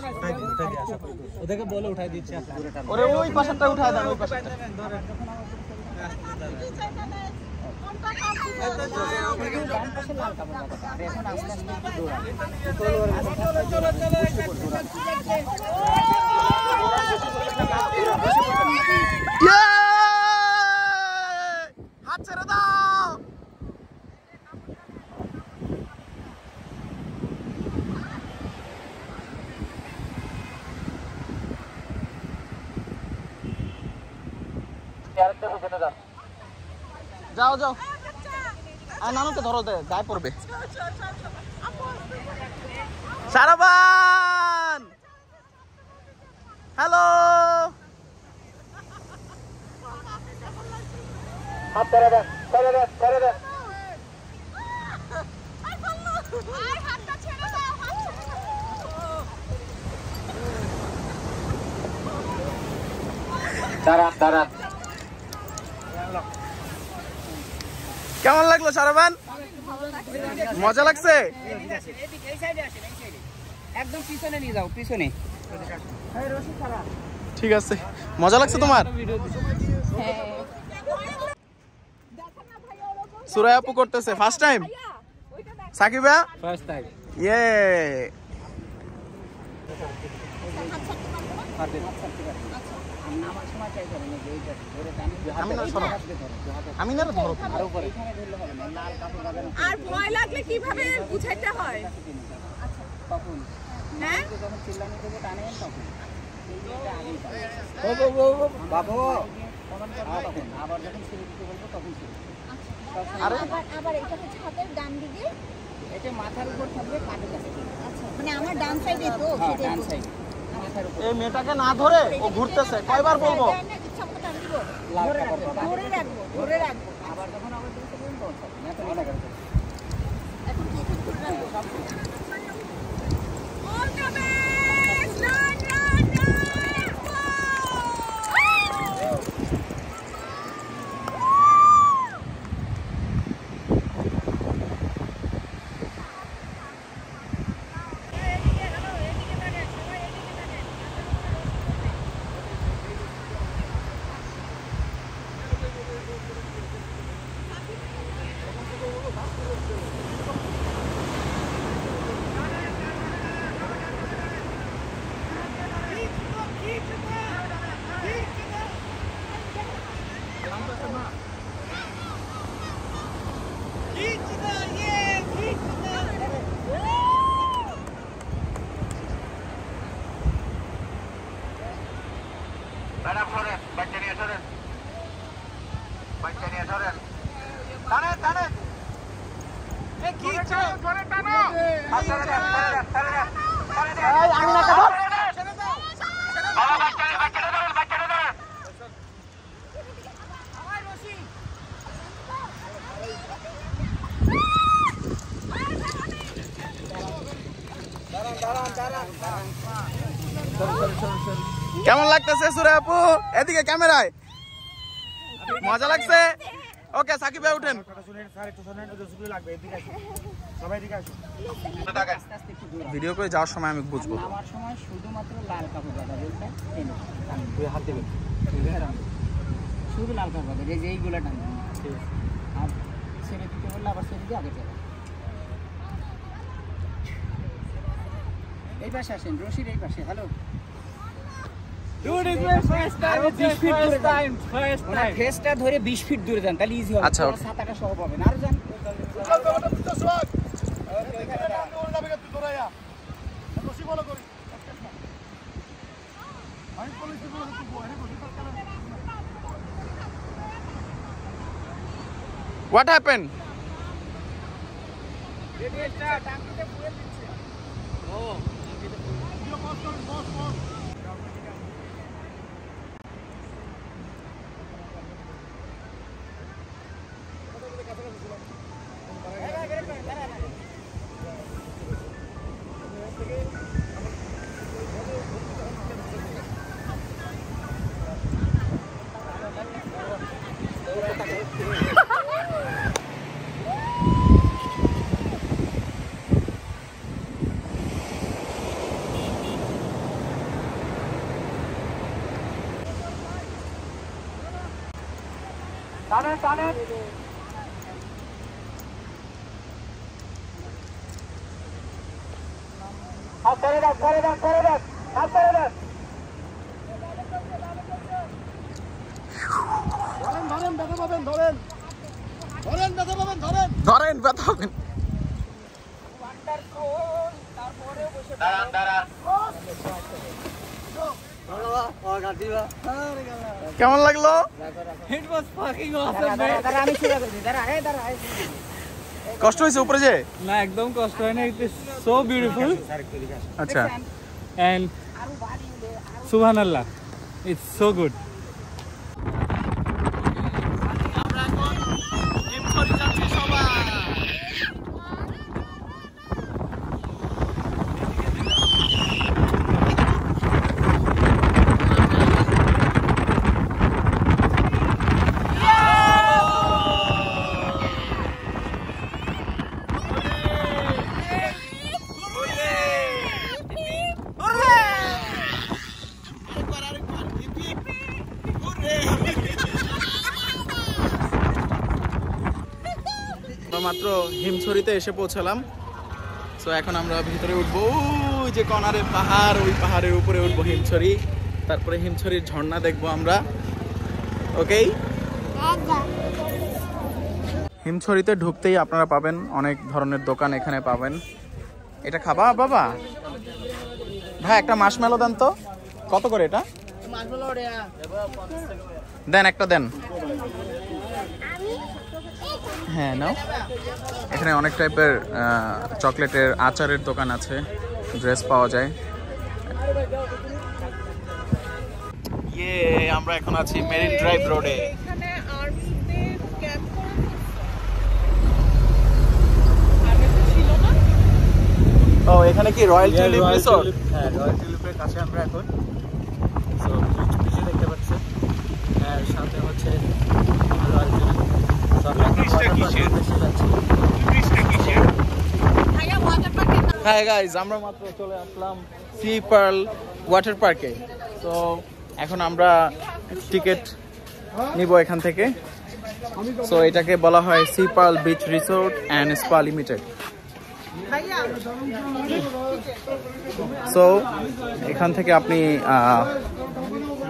ওদেরকে বলে উঠাই দিচ্ছে। ওরে ওই পাশটা উঠায় দেন, ওই পাশটা। হাত ছেড়ে দাও। যাও যাও, আর নানুকে ধরো, গায়ে পড়বে। সারাবান, হ্যালো। হাতটা ছেড়ে দাও, দাঁড়ান। কেমন লাগলো সারাবান? মজা লাগছে? এই সাইডে আসেন, এই সাইডে একদম পিছনে নিয়ে যাও, পিছনে। ঠিক আছে, মজা লাগছে তোমার? সুরাই আপু করতেছে first time, Sakiba first time. ইয়ে হাত ছাড়তে পারবো না? হাত ছাড়তে পারবে না। আর নামার সময় চাইতে হবে না যে এইটা ধরে টানি আমি না হাতে ধরো আমি না ধরো আর উপরে এখানে ধরলে হবে না লাল কাপড় বাঁধানো আর ভয় লাগলে কিভাবে বুঝাইতে হয়? আচ্ছা তখন হ্যাঁ? যখন চিল্লানি থেকে টানেন তখন এই জিনিসটা আগেই পাবে। বাবু তখন করবে তখন আবার যখন ছেড়ে দিতে বলবো তখন ছেড়ে দিতে। আবার এটা হচ্ছে হাতের ডান দিকে। এটা মাথার উপর থাকবে কাঁধের কাছে আচ্ছা, মানে আমার ডান সাইডে তো হ্যাঁ সেটাই ডান বলছি। সাইড মাথার উপর এই মেয়েটাকে না ধরে ও ঘুরতেছে কয়বার বলবো দেয় না, ইচ্ছা মতো টান দিব। লাল ধরে কাপড় রাখবো, বাঁধা। ধরে রাখবো, ধরে রাখবো। আবার যখন আবার দিতে বলবেন তখন ছাড়বেন। এত মনে করতে এখন কি ঠিক করে রাখবো? All the best! Run, run, run! Wow! Madam সরেন বাচ্চা নিয়ে সরেন বাচ্চা নিয়ে সরেন টানেন টানেন কি ধরে টানো আমি না ধর কেমন লাগতেছে সুরে আপু এদিকে ক্যামেরায় মজা লাগছে ওকে সাকিব ভাই উঠেন শুনেন স্যার একটু শুনেন একটু সুবিধা লাগবে এদিকে আসুন সবাই এদিকে আসুন আস্তে আস্তে একটু দূর ভিডিও করে যাওয়ার সময় আমি বুঝবো আমার সময় শুধুমাত্র লাল কাপড় বাঁধা বেলটা টেনে টানবেন। দুই হাত দেবেন শুধু লাল কাপড় বাঁধা এই যে এইগুলো টানবেন আর ছেড়ে দিতে বললে আবার ছেড়ে দিয়ে আগে যাবে এই পাশে আসেন রশির এই পাশে হ্যালো ফেসটা ধরে 20 ফিট দূরে যান তাহলে ইজি হবে আচ্ছা, পুরো ছাতাটা সহ পাবেন আর যান হোয়াট হ্যাপেন টানেন টানেন হাত ধরে রাখ ধরে রাখ ধরে রাখ হাত ধরে রাখ ধরেন ব্যথা হবেন দাঁড়ান দাঁড়ান কেমন লাগলো দাঁড়া আমি শুরু করছি দাঁড়া এই দাঁড়া কষ্ট হয়েছে উপরে যে না একদম কষ্ট হয় না ইট ইজ সো বিউটিফুল আচ্ছা এন্ড সুবহানাল্লাহ ইটস সো গুড মাত্র হিমছড়িতে এসে পৌঁছালাম তো এখন আমরা ভিতরে উঠবো ওই যে কর্নারে পাহাড়, ওই পাহাড়ের উপরে উঠবো হিমছড়ি, তারপরে হিমছড়ির ঝর্ণা দেখবো আমরা। ওকে, হিমছড়িতে ঢুকতেই আপনারা পাবেন অনেক ধরনের দোকান, এখানে পাবেন। এটা খাবা বাবা? ভাই একটা মাশমেলো দেন তো, কত করে এটা? দেন একটা দেন। হ্যাঁ নাও। এখানে অনেক টাইপের চকলেটের, আচারের দোকান আছে, ড্রেস পাওয়া যায়। ইয়ে, আমরা এখন আছি মেরিন ড্রাইভ রোডে। এখানে আর্মিদের ক্যাম্প আগে তো ছিল না। ও এখানে কি রয়্যাল টিউলিপ রিসোর্ট? হ্যাঁ, রয়্যাল টিউলিপের কাছে আমরা এখন। সো পিছিয়ে দেখতে পাচ্ছেন, আর সাথে হচ্ছে রয়্যাল টিউলিপ। হ্যাঁ গাইজ, আমরা মাত্র চলে আসলাম সি পার্ল ওয়াটার পার্কে। তো এখন আমরা টিকিট নিব এখান থেকে। সো এটাকে বলা হয় sea pearl beach resort and spa limited. So এখান থেকে আপনি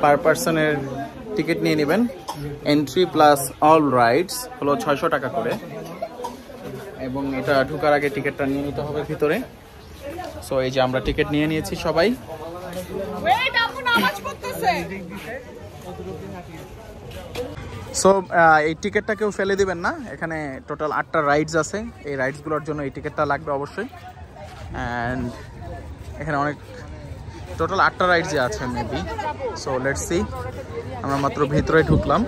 পার পার্সনের টিকিট নিয়ে নেবেন। এন্ট্রি প্লাস অল রাইডস হলো 600 টাকা করে, এবং এটা ঢোকার আগে টিকিটটা নিয়ে নিতে হবে ভিতরে। সো এই যে আমরা টিকিট নিয়ে নিয়েছি সবাই। ওয়েট, আপু নামাজ পড়তেছে। সো এই টিকিটটা কেউ ফেলে দিবেন না। এখানে টোটাল 8টা রাইডস আছে, এই রাইডসগুলোর জন্য এই টিকিটটা লাগবে অবশ্যই। অ্যান্ড এখানে অনেক টোটাল 8টা রাইডসই আছে মেবি। So let's see. আমরা মাত্র ভিতরে ঢুকলাম।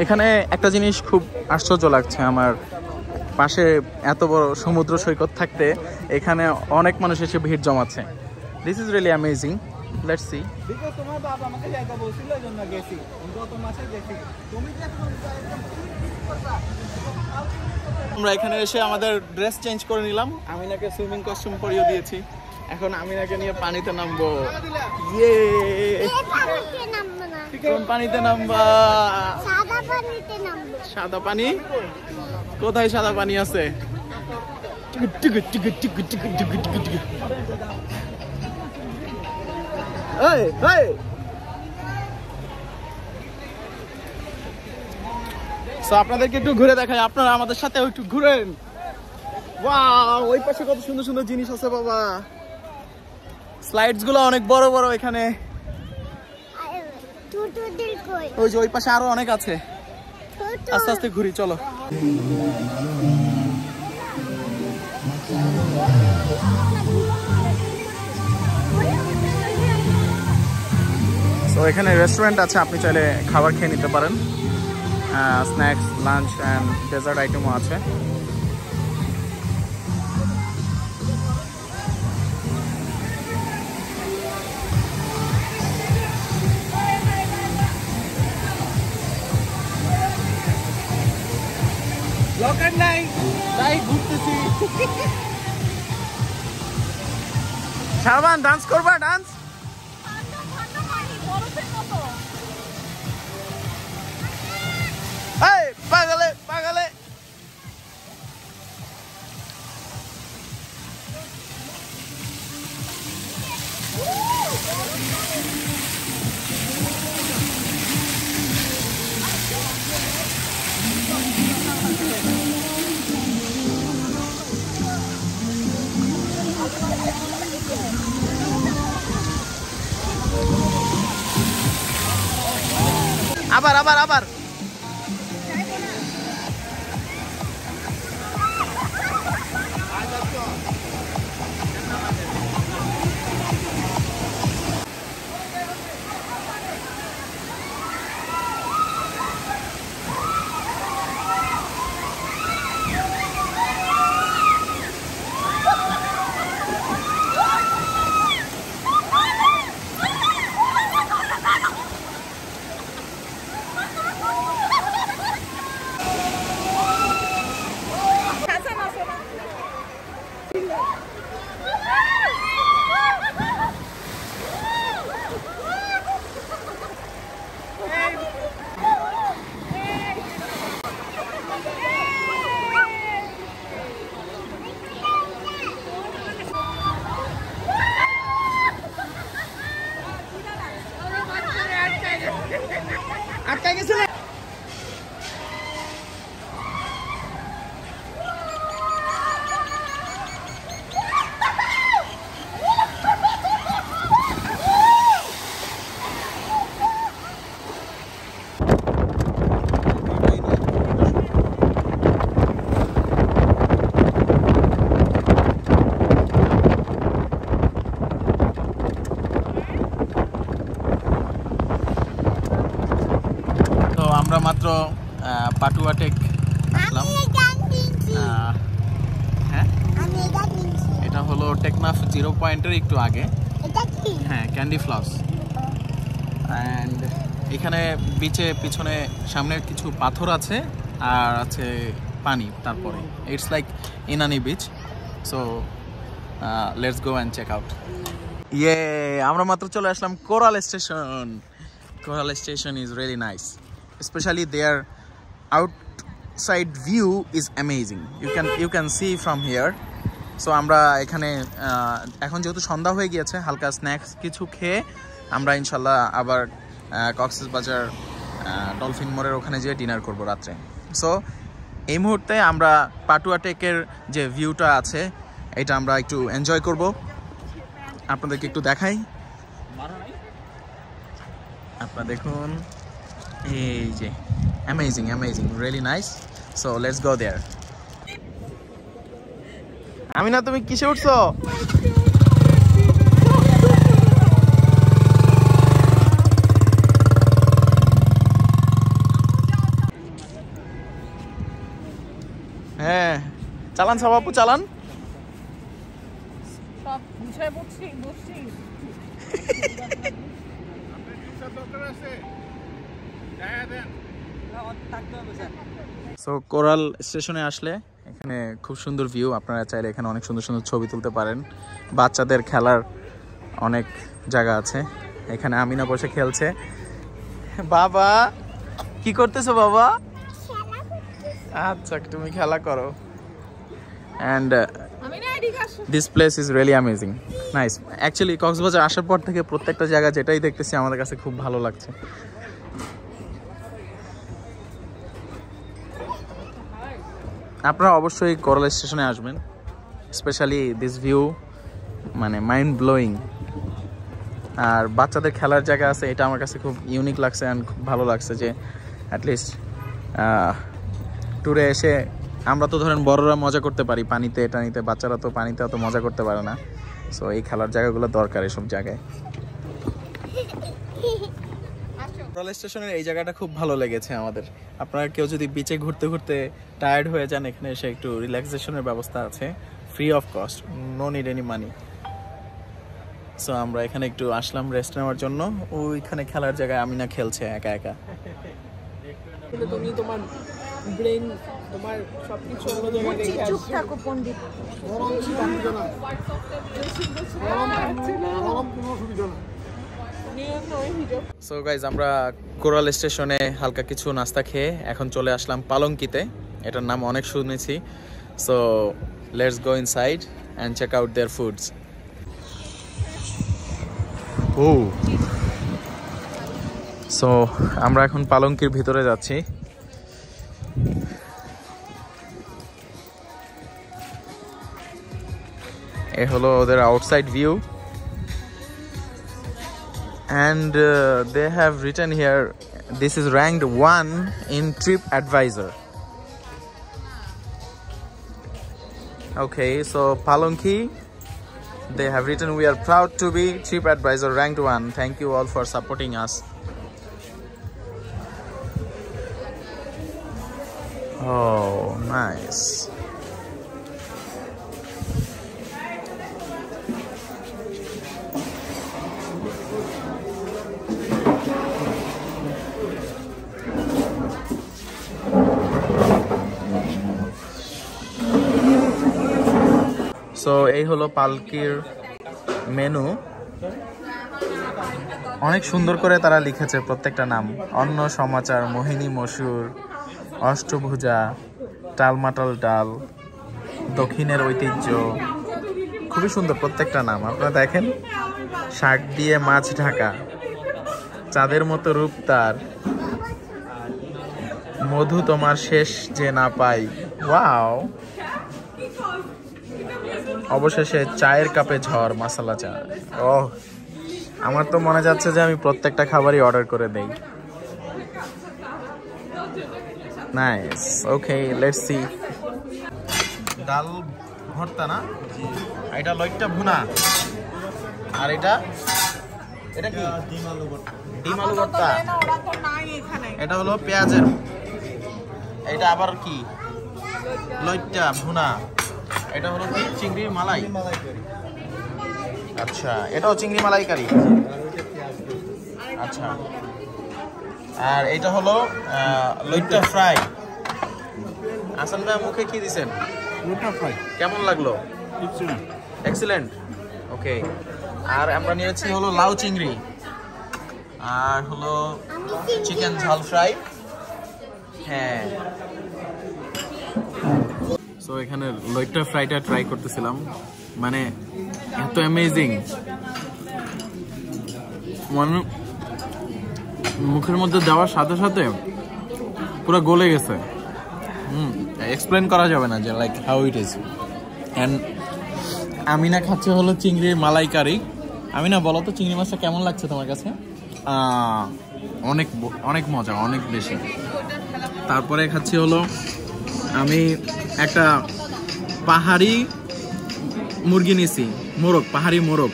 এখানে একটা জিনিস খুব আশ্চর্য লাগছে আমার, পাশে এত বড় সমুদ্র সৈকত থাকতে এখানে অনেক মানুষ এসে ভিড় জমাচ্ছে। This is really amazing. Let's see. তোমার বাবা আমাকে জায়গা বলছিল, এই জন্য গেছি, গত মাসে গেছি। তুমি যে আমরা এখানে এসে আমাদের ড্রেস চেঞ্জ করে নিলাম। আমিনাকে সুইমিং কস্টিউম পরিয়ে দিয়েছি। এখন আমিনাকে নিয়ে পানিতে নামবো। ইয়ে, কোন পানিতে নামবা? সাদা পানি? কোথায় সাদা পানি আছে? আপনাদেরকে একটু ঘুরে দেখাই, আপনারা আমাদের সাথে একটু ঘুরেন। ওয়াও, ওই পাশে কত সুন্দর সুন্দর জিনিস আছে বাবা। স্লাইডস গুলো অনেক বড় বড় এখানে। ওই যে ওই পাশে আরো অনেক আছে। আস্তে আস্তে ঘুরি, চলো। তো এখানে রেস্টুরেন্ট আছে, আপনি চাইলে খাবার খেয়ে নিতে পারেন। স্ন্যাক্স, লাঞ্চ অ্যান্ড ডেজার্ট আইটেমও আছে। দরকার নাই, তাই ঘুরতেছি। শাহবান, ডান্স করবা? ডান্স পাগলে পাগলে। আবার আবার আবার। আমরা মাত্র পাটুয়া টেক আসলাম। হ্যাঁ, এটা হলো টেকনাফ 0 পয়েন্টের একটু আগে। হ্যাঁ, ক্যান্ডি ফ্লাস। অ্যান্ড এখানে বিচে পিছনে সামনে কিছু পাথর আছে আর আছে পানি। তারপরে it's like Inani beach. So let's go and check out. Yeah, আমরা মাত্র চলে আসলাম coral station. Coral station is really nice, specially their outside view is amazing. You can see from here. So আমরা এখানে এখন যেহেতু সন্ধ্যা হয়ে গিয়েছে, হালকা স্ন্যাক্স কিছু খেয়ে আমরা ইনশাল্লাহ আবার কক্সবাজার ডলফিন মোড়ের ওখানে যেয়ে ডিনার করব রাত্রে। সো এই মুহূর্তে আমরা পাটুয়া টেকের যে ভিউটা আছে এটা আমরা একটু এনজয় করব, আপনাদেরকে একটু দেখাই। আপনারা দেখুন, এই যে amazing amazing, really nice. So let's go there. Amina, তুমি কিসে উঠছো? হ্যাঁ, চালান সব আপু, চালান। সব বুঝায় বসছি। সো কোরাল স্টেশনে আসলে এখানে খুব সুন্দর ভিউ। আপনারা চাইলে এখানে অনেক সুন্দর সুন্দর ছবি তুলতে পারেন। বাচ্চাদের খেলার অনেক জায়গা আছে। এখানে আমিনা বসে খেলছে। বাবা, কি করতেছো বাবা? আচ্ছা, তুমি খেলা করো। And this place is really amazing, nice. Actually Cox's Bazar আসার পর থেকে প্রত্যেকটা জায়গা যেটাই দেখতেছি আমাদের কাছে খুব ভালো লাগছে। আপনারা অবশ্যই কোরাল স্টেশনে আসবেন, স্পেশালি দিস ভিউ মানে মাইন্ড ব্লোয়িং। আর বাচ্চাদের খেলার জায়গা আছে, এটা আমার কাছে খুব ইউনিক লাগছে অ্যান্ড খুব ভালো লাগছে যে অ্যাটলিস্ট ট্যুরে এসে আমরা তো ধরেন বড়রা মজা করতে পারি পানিতে টানিতে, বাচ্চারা তো পানিতে অত মজা করতে পারে না। সো এই খেলার জায়গাগুলো দরকার এসব জায়গায়। কোরাল স্টেশনের এই জায়গাটা খুব ভালো লেগেছে আমাদের। আপনারা কেউ যদি বিচে ঘুরতে ঘুরতে টায়ার্ড হয়ে যান, এখানে এসে একটু রিল্যাক্সেশনের ব্যবস্থা আছে, free of cost, no need any money. So আমরা এখানে একটু আসলাম রেস্ট নেওয়ার জন্য। ওইখানে খেলার জায়গায় আমিনা খেলছে একা একা। তুমি তোমার ব্রেন, তোমার সবকিছু চুপ থাকো পণ্ডিত। সো গাইজ, আমরা কোরাল স্টেশনে হালকা কিছু নাস্তা খেয়ে এখন চলে আসলাম পালঙ্কিতে। এটার নাম অনেক শুনেছি। So let's go inside and check out their foods. Oh, so আমরা এখন পালঙ্কির ভিতরে যাচ্ছি। এ হলো ওদের outside view. And they have written here, this is ranked 1 in TripAdvisor. Okay, so Palanki, they have written, we are proud to be TripAdvisor ranked 1. Thank you all for supporting us. Oh, nice. So এই হলো পালকির menu. অনেক সুন্দর করে তারা লিখেছে প্রত্যেকটা নাম। অন্ন সমাচার, মোহিনী মসুর, অষ্টভুজা, টালমাটাল ডাল, দক্ষিণের ঐতিহ্য। খুবই সুন্দর প্রত্যেকটা নাম। আপনারা দেখেন, শাক দিয়ে মাছ ঢাকা, চাঁদের মতো রূপ তার, মধু তোমার শেষ যে না পাই। ওয়াও। অবশেষে চায়ের কাপে ঝড়, মশলা চা। ওহ, আমার তো মনে যাচ্ছে যে আমি প্রত্যেকটা খাবারই অর্ডার করে দেই। Nice, okay, let's see. ডাল ভর্তা না, এটা লইট্টা ভুনা, আর এটা এটা কি ডিম আলু ভর্তা এটা হলো পেঁয়াজের এটা আবার কি লইট্টা ভুনা এটা হলো কি চিংড়ির মালাই আচ্ছা এটাও চিংড়ি মালাইকারি আচ্ছা আর এটা হলো লইট্টা ফ্রাই হাসান ভাই মুখে কি দিবেন লইট্টা ফ্রাই কেমন লাগলো এক্সিলেন্ট ওকে আর আমরা নিয়েছি হলো লাউ চিংড়ি আর হলো চিকেন ঝাল ফ্রাই হ্যাঁ সো এখানে লইট্টা ফ্রাইটা ট্রাই করতেছিলাম মানে এত অ্যামেজিং মানে মুখের মধ্যে যাওয়ার সাথে সাথে পুরো গলে গেছে এক্সপ্লেন করা যাবে না যে like how it is and আমি না খাচ্ছে হলো চিংড়ির মালাইকারি আমি না বলো তো চিংড়ি মাছটা কেমন লাগছে তোমার কাছে অনেক অনেক মজা অনেক বেশি তারপরে খাচ্ছি হলো আমি একটা পাহাড়ি মুরগি নিছি মোরগ পাহাড়ি মোরগ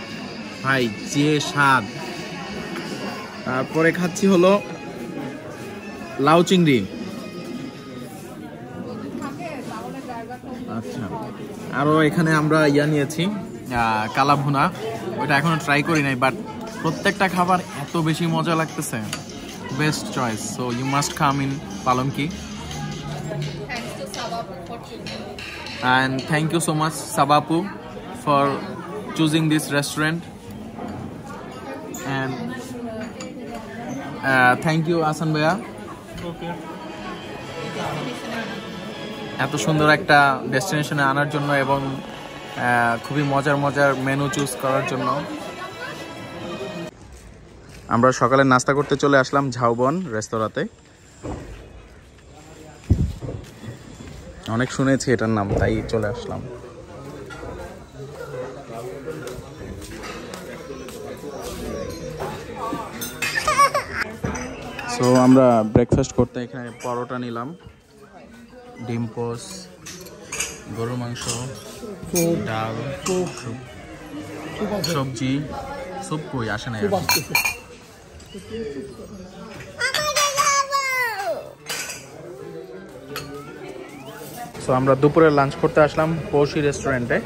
ভাই যে স্বাদ তারপরে খাচ্ছি হলো লাউ চিংড়ি আচ্ছা আরো এখানে আমরা ইয়া নিয়েছি কালা ভুনা ওটা এখনো ট্রাই করি নাই বাট প্রত্যেকটা খাবার এত বেশি মজা লাগতেছে best choice so you must come in Palanki and thank you so much Sabapu for choosing this restaurant and thank you Asan Bhaiya এত সুন্দর একটা ডেস্টিনেশনে আনার জন্য এবং খুবই মজার মজার মেনু চুজ করার জন্য আমরা সকালে নাস্তা করতে চলে আসলাম ঝাউবন রেস্তোরাঁতে অনেক শুনেছি এটার নাম তাই চলে আসলাম সো আমরা ব্রেকফাস্ট করতে এখানে পরোটা নিলাম ডিম পোস গরুর মাংস ডাল সবজি সব কই আসে না সো আমরা দুপুরে লাঞ্চ করতে আসলাম পৌশি রেস্টুরেন্টে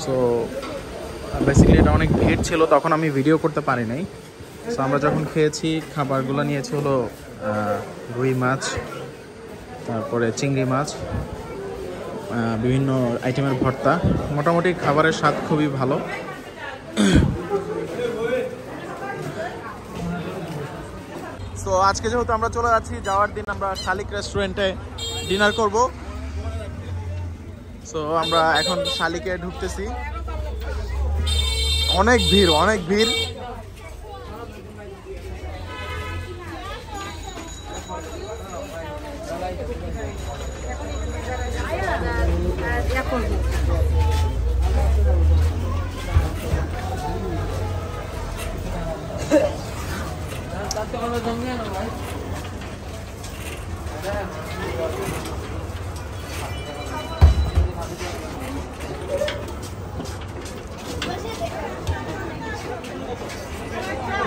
সো বেসিক্যালি এটা অনেক ভিড় ছিল তখন আমি ভিডিও করতে পারি নাই সো আমরা যখন খেয়েছি খাবারগুলো নিয়েছি হলো রুই মাছ তারপরে চিংড়ি মাছ বিভিন্ন আইটেমের ভর্তা মোটামুটি খাবারের স্বাদ খুবই ভালো সো আজকে যেহেতু আমরা চলে যাচ্ছি যাওয়ার দিন আমরা শালিক রেস্টুরেন্টে ডিনার করব সো আমরা এখন শালিকে ঢুকতেছি অনেক ভিড়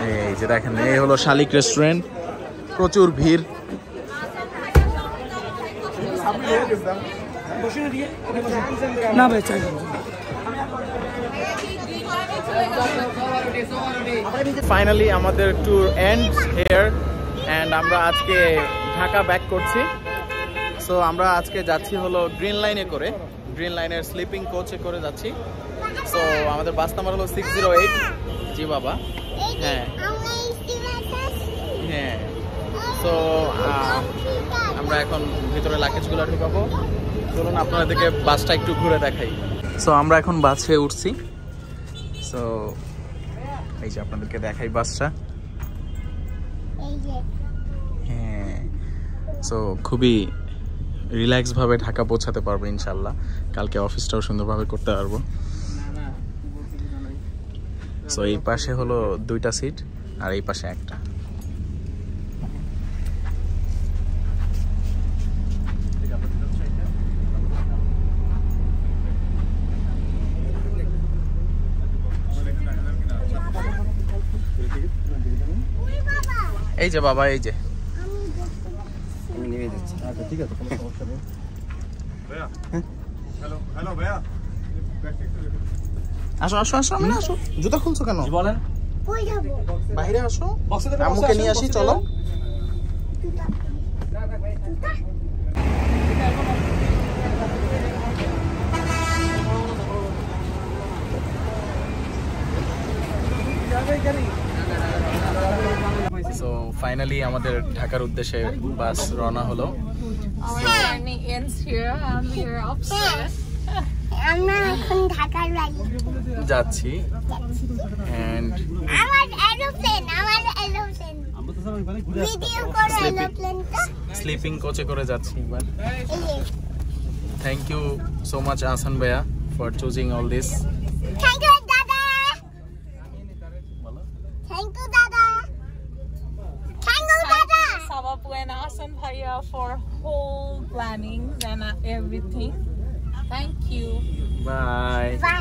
এই যে দেখেন এই হলো শালিক রেস্টুরেন্ট প্রচুর ভিড় না ভাই চাই ফাইনালি আমাদের ট্যুর এন্ডস হিয়ার এন্ড আমরা আজকে ঢাকা ব্যাক করছি সো আমরা আজকে যাচ্ছি হলো গ্রিন লাইনে করে গ্রিন লাইনের স্লিপিং কোচে করে যাচ্ছি সো আমাদের বাস নাম্বার হলো 608 জি বাবা হ্যাঁ হ্যাঁ সো আমরা এখন ভিতরে লাগেজগুলো ঢুকাবো চলুন আপনাদেরকে বাসটা একটু ঘুরে দেখাই সো আমরা এখন বাসে উঠছি সো এই যে আপনাদেরকে দেখাই বাসটা হ্যাঁ সো খুবই রিল্যাক্স ভাবে ঢাকা পৌঁছাতে পারবো ইনশাল্লাহ কালকে অফিসটাও সুন্দরভাবে করতে পারবো সো এই পাশে হলো 2টা সিট আর এই পাশে একটা এই যে বাবা, এই যে আমি নেমে যাচ্ছি। আচ্ছা ঠিক আছে, কোনো সমস্যা নেই। হ্যালো ভাইয়া, আসো আসো আসো, আমি আসো, জুতা খুলছো কেন? বলেন। কই যাবো? বাইরে আসো, বক্সে দেবে, আম্মুকে নিয়ে আসি, চলো। সো ফাইনালি আমাদের ঢাকার উদ্দেশ্যে বাস রওনা হলো। Our journey ends here and we are upstairs. আমরা এখন ঢাকার বাড়ি যাচ্ছি এন্ড আমার এরোপ্লেন ভিডিও করো এরোপ্লেনটা স্লিপিং কোচে করে যাচ্ছি একবার। এই যে thank you so much Ahsan ভাইয়া for choosing all this. Thank you দাদা থ্যাংক ইউ দাদা থ্যাংক ইউ দাদা Sababu and Asan Bhaiya for whole planning and everything. Thank you. Bye. By